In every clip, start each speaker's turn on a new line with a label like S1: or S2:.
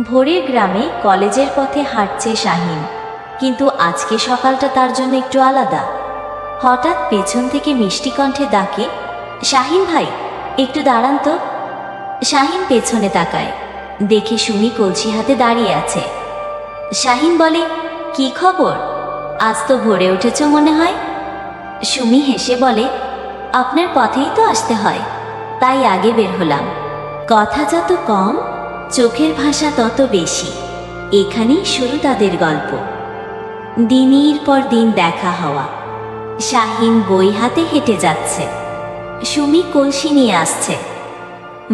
S1: ভোরের গ্রামে কলেজের পথে হাঁটছে শাহিন, কিন্তু আজকে সকালটা তার জন্য একটু আলাদা। হঠাৎ পেছন থেকে মিষ্টি কণ্ঠে ডাকে, শাহিন ভাই, একটু দাঁড়ান তো। শাহিন পেছনে তাকায়, দেখে সুমি কলসি হাতে দাঁড়িয়ে আছে। শাহিন বলে, কি খবর? আজ তো ভোরে উঠেছ মনে হয়। সুমি হেসে বলে, আপনার পথেই তো আসতে হয়, তাই আগে বের হলাম। কথা যত কম, চোখের ভাষা তত বেশি। এখানেই শুরু তাদের গল্প। দিনের পর দিন দেখা হওয়া। শাহিন বই হাতে হেঁটে যাচ্ছে, সুমি কলসি নিয়ে আসছে।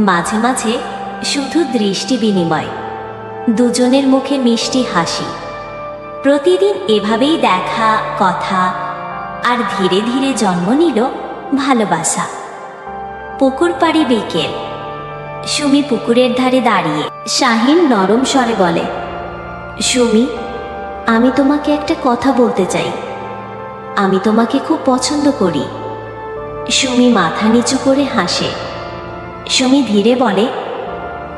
S1: মাঝে মাঝে শুধু দৃষ্টি বিনিময়, দুজনের মুখে মিষ্টি হাসি। প্রতিদিন এভাবেই দেখা, কথা, আর ধীরে ধীরে জন্ম নিল ভালোবাসা। পুকুর পাড়ে বিকেল। সুমি পুকুরের ধারে দাঁড়িয়ে। শাহিন নরম স্বরে বলে, সুমি, আমি তোমাকে একটা কথা বলতে চাই। আমি তোমাকে খুব পছন্দ করি। সুমি মাথা নিচু করে হাসে। সুমি ধীরে বলে,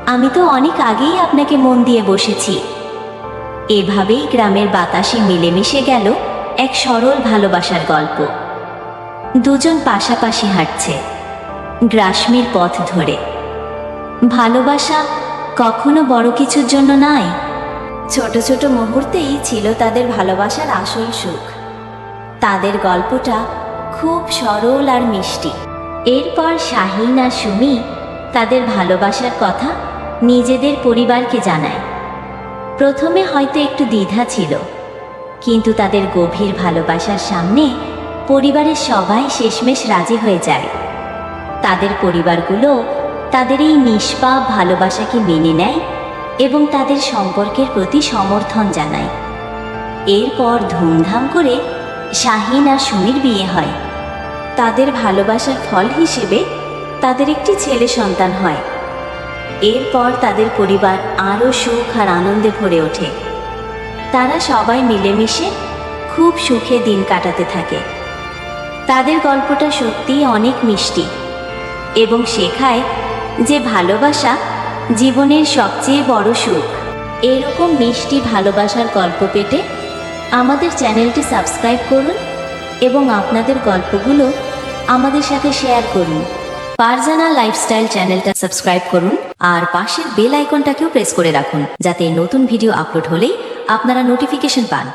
S1: আমি তো অনেক আগেই আপনাকে মন দিয়ে বসেছি। এভাবেই গ্রামের বাতাসে মিলেমিশে গেল এক সরল ভালোবাসার গল্প। দুজন পাশাপাশি হাঁটছে গ্রাসমের পথ ধরে। ভালোবাসা কখনো বড় কিছুর জন্য নয়, ছোট ছোট মুহূর্তেই ছিল তাদের ভালোবাসার আসল সুখ। তাদের গল্পটা খুব সরল আর মিষ্টি। এরপর শাহিন আর সুমি তাদের ভালোবাসার কথা নিজেদের পরিবারকে জানায়। প্রথমে হয়তো একটু দ্বিধা ছিল, কিন্তু তাদের গভীর ভালোবাসার সামনে পরিবারের সবাই শেষমেশ রাজি হয়ে যায়। তাদের পরিবারগুলো তাদের এই নিষ্পাপ ভালোবাসাকে মেনে নেয় এবং তাদের সম্পর্কের প্রতি সমর্থন জানায়। এরপর ধুমধাম করে শাহিন আর সুমির বিয়ে হয়। তাদের ভালোবাসার ফল হিসেবে তাদের একটি ছেলে সন্তান হয়। এরপর তাদের পরিবার আরও সুখ আর আনন্দে ভরে ওঠে। তারা সবাই মিলেমিশে খুব সুখে দিন কাটাতে থাকে। তাদের গল্পটা সত্যিই অনেক মিষ্টি এবং শেখায় যে ভালোবাসা জীবনের সবচেয়ে বড় সুখ। এরকম মিষ্টি ভালোবাসার গল্প পেতে আমাদের চ্যানেলটি সাবস্ক্রাইব করুন এবং আপনাদের গল্পগুলো আমাদের সাথে শেয়ার করুন। ফারজানা লাইফস্টাইল চ্যানেলটা সাবস্ক্রাইব করুন আর পাশের বেল আইকনটাকেও প্রেস করে রাখুন, যাতে নতুন ভিডিও আপলোড হলেই আপনারা নোটিফিকেশন পান।